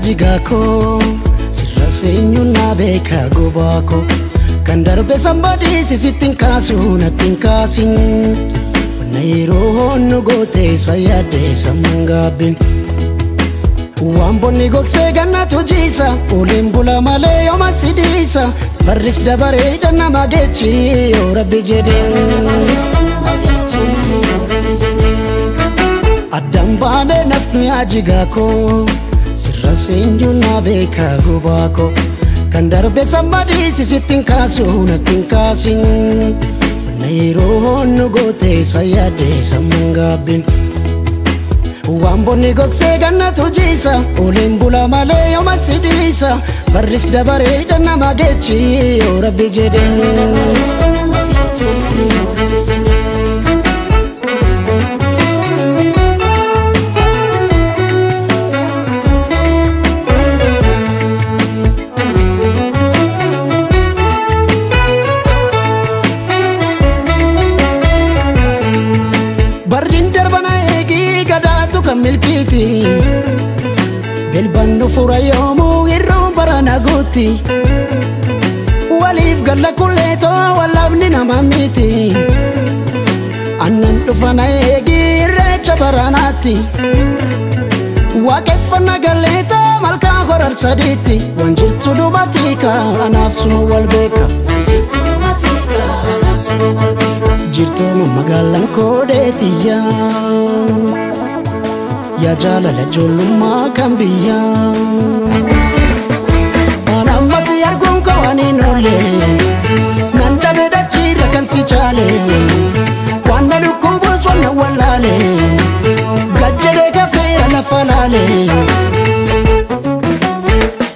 jigako sirra seenyuuna beeka gobako kan darbe somebody sisittin kaasu nattin kaasin wanna yeroo nu goote sayyaade sammangaabin waan bonni gogsee gannatu jiisa oliin bula malee yooma sidiisa barris dabareedha nama geechi yoo rabbi jedhee addaan baane nafnu yaa jigako sirra seenyuuna beeka gobako kan darbe somebody sisittin kaasu nattin kaasin wanna yeroo nu goote sayyaade sammangaabin waan bonni gogsee gannatu jiisa oliin bula malee yooma sidiisa barris dabareedha nama geechi yoo rabbi jedhee barrin darbana eegii gadaatu kan milkiiti bilbannu fura yoomuu irroon barana guutti waliif galla kulleetoo wallabni nama miti annan dhufana eegii irreecha baranaatti waaqeffanna galleetoo malkaa horar sadiitti waan jirtu dhumatiika anaaf suma wal beeka jirtooma magaalaan koodheetiyyaa yaa jaalala ijoollummaa kan biyyaa an ammas arguun kawaniin oolle nan dhabe dachiirra kan si chaale waan na dhukkubuus wanna wallaale gajjadee gafeera lafa laale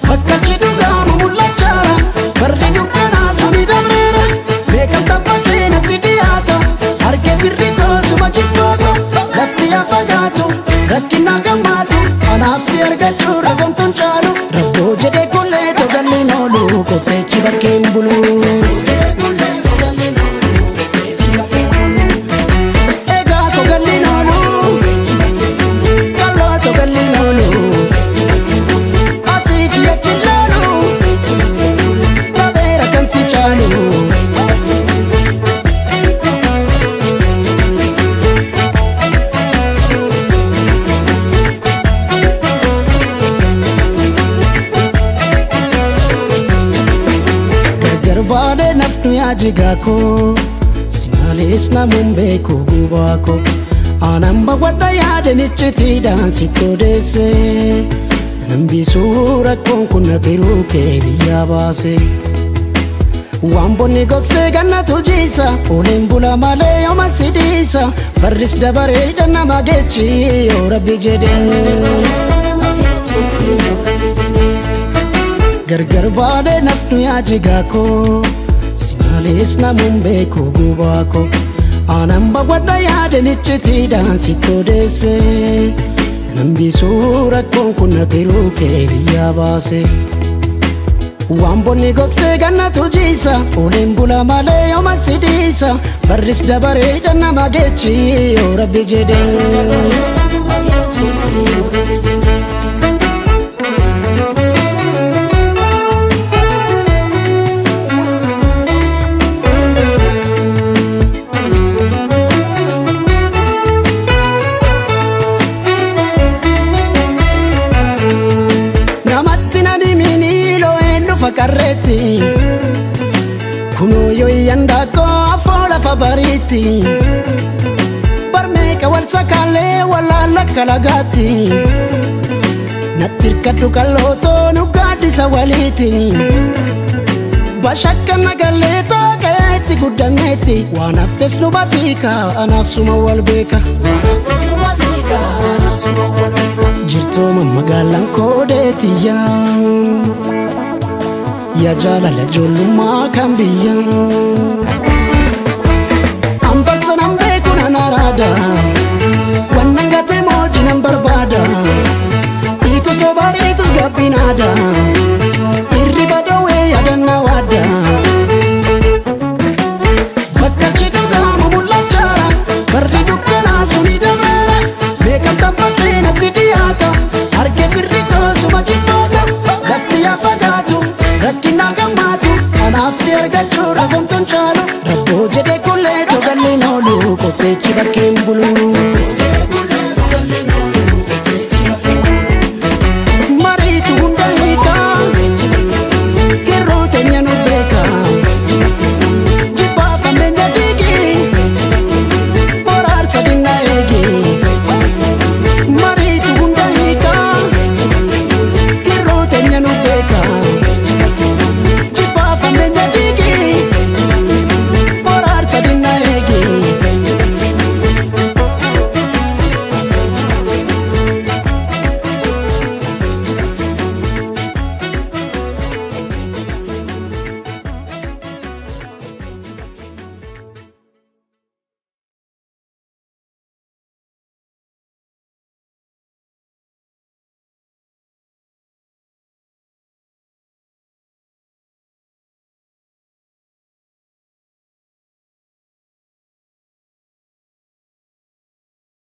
bakkachi dhugaamu mul'achaara barri dukkanaa suni dabreera beekamta bakkee natti dhiyaata harkee firri koosuma jibboota lafti yaa fagaatu rakkina gammaatu anaaf si argachuu rabamtuun caalu rabboo jedhee kullee togalliin oolu qopheechi bakkeen bulu egaa togalliin oolu kalloo togalliin oolu asiif yachi laalu dhabeera kan si caalu barbaade nafnu yaa jigako si malees namuun beeku gubako aanan bawwadha yaadanichitiidhaan sitti odeesse nambisuu rakkoon kun natiruu kee biyyaa baase waan bonni gogsee gannatu jiisa oliin bula malee yooma sidiisa barris dabareedha nama geechi yoo rabbi jedhee gargar baade nafnu yaa jigako si malees namuun beeku gubako aanan bawwadha yaadanichitiidhaan sitti odeesse nambisuu rakkoon kun natiruu kee biyyaa baase waan bonni gogsee gannatu jiisa oliin bula malee yooma sidiisa barris dabareedha nama geechi yoo rabbi jedhee fakarreetti kunoo yoo iyyandakoo afoola fabariitti barmeeka wal sakaalee wallaalla kalagaatti nattirkadhu kallootoo nu gaaddisa waliiti bashakka nagalleetoo qayeetti guddanneetti waan haftes nu batiika anaaf suma wal beeka jirtooma magaalaan koodheetiyyaa yaa jaalala ijoollummaa kan biyyaa ambassa nan beeku nan araada wannan gatee mooji nan barbaada itus sobariitus gabbinaada